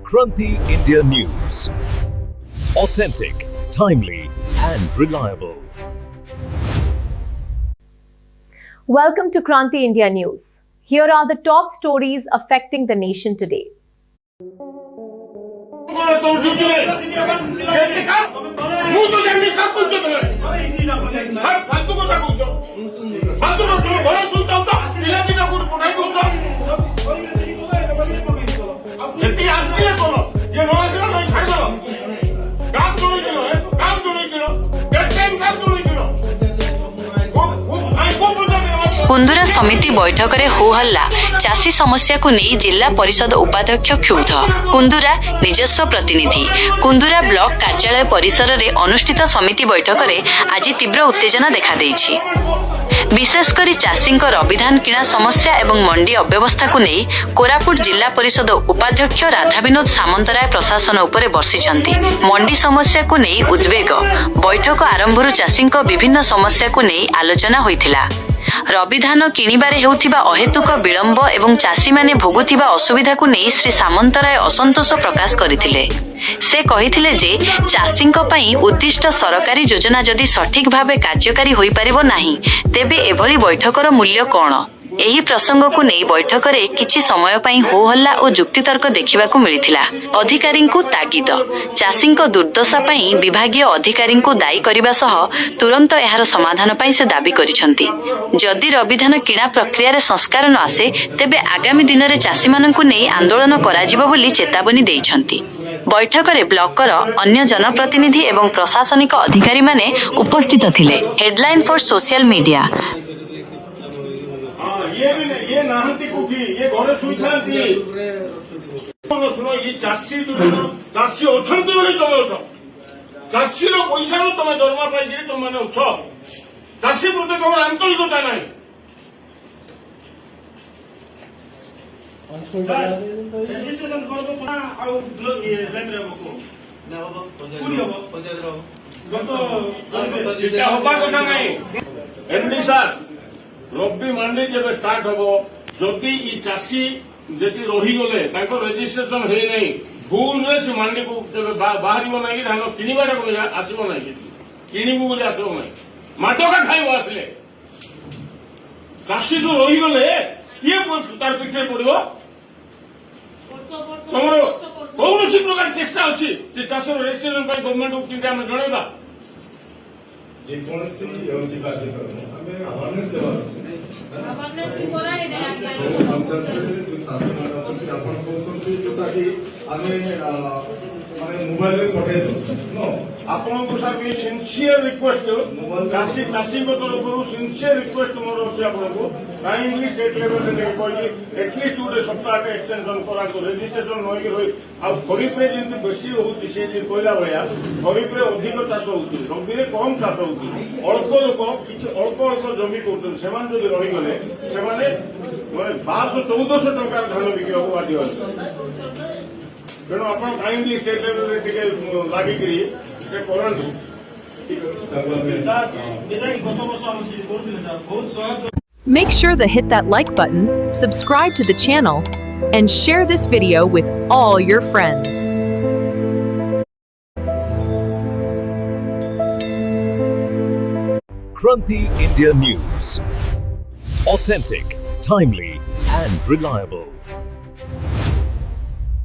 Kranti India News. Authentic, timely, and reliable. Welcome to Kranti India News. Here are the top stories affecting the nation today. कुंदुरा समिति बैठक में हो हल्ला चाषी समस्या को नहीं जिला परिषद उपाध्यक्ष क्षुब्ध कुंदुरा निजस्व प्रतिनिधि कुंदुरा ब्लॉक कार्यालय परिसर में अनुष्ठित समिति बैठक में आज तीव्र उत्तेजना देखा देइछि। विशेषकर चाषी रविधान किणा समस्या एवं मंडी अव्यवस्था को नहीं कोरापुट जिला परिषद उपाध्यक्ष राधा विनोद सामंतराय प्रशासन उपरे बर्षिछंती। मंडी समस्या को नहीं उद्वेग बैठक आरंभरू चाषी विभिन्न समस्या को नहीं आलोचना होइथिला। रविधान किणिबारे हेउथिबा अहेतुक विलंब एवं चाषी माने भोगुथिबा असुविधा को नहीं श्री सामंतराय असंतोष प्रकाश करथिले। से कहिथिले जे चाषींक पई उद्दिष्ट सरकारी योजना जदि सठिक भावे कार्यकारी होई परिबो नाही तेबे एभली बैठकर मूल्य कोन। एही प्रसंग को नहीं बैठक में किछि समय पई हो हल्ला और जुक्तितर्क देखिबाकू मिलिथिला। अधिकारी को तागिद चाषी दुर्दशा पई विभागीय अधिकारी को दायी करने सह तुरंत यार समाधान पई से दाबी करिसंती। जदि रविधान किणा प्रक्रिया रे संस्कार न आसे तेबे आगामी दिन में चाषी माननकु नहीं आंदोलन कराजिबो बोली चेतावनी देइछंती। बैठक में ब्लॉकर अन्य जनप्रतिनिधि एवं प्रशासनिक अधिकारी माने उपस्थित थिले। Headline for social media. ये नाहंती कुकी ये घरे सुइथांती सुनो ये चाषी चाषी अछंती बोली तमे अछ चाषी रो पैसा रो तमे दरमा पाई जे तमे माने अछ चाषी प्रति तमर आंतरिकता नाही रजिस्ट्रेशन करबो पुना आ ब्लॉक ये बैंक रे बको ना होबो पंचायत रो गतो जेटा होबा कथा नाही एमडी सर रबी मंडी जब स्टार्ट हम जदि चाषी जदि रहीगले रेजिस्ट्रेशन है नहीं भूल से मंडी को बाहर ना धान किणवार आसब ना किणबू बोले आसब ना माटका खाइब आसले चाषी जो रहीगले किए तार पिठे पड़ो तुम कौन प्रकार चेष्टा अच्छी चाष रेजिस्ट्रेशन गवर्नमेंट को किंतु आम जनवा जेकोसी योसी कार्यक्रम हमें अवेयरनेस देवा अवेयरनेस भी करा है ने आगे पंचायत जो चाषी माने अछंती आपण कोसंती जोटा कि हमें माने मोबाइल रे पठे नो आपण को साथ सिंसियर रिक्वेस्ट चाषी चाषी को तरफ सिंसियर रिक्वेस्ट मोर अछि आपण को काइंडली स्टेट लेवल रे कोई एटलीस्ट गोटे सप्ताह के एक्सटेंशन करा को रजिस्ट्रेशन नई होई आ खरीफ रे जेंति बेसी होउची से जे कोइला भया खरीफ रे अधिक चाष होउची रबी रे कम चाष होउची अल्प लोक किछ अल्प जमी करतन सेमान जदि रही गले सेमाने माने 1200-1400 टका धान बिक्री हो बादी होय तेणु आपण काइंडली स्टेट लेवल रे टिके लागि करी से करन Make sure to hit that like button, subscribe to the channel, and share this video with all your friends. Kranti India News. Authentic, timely, and reliable.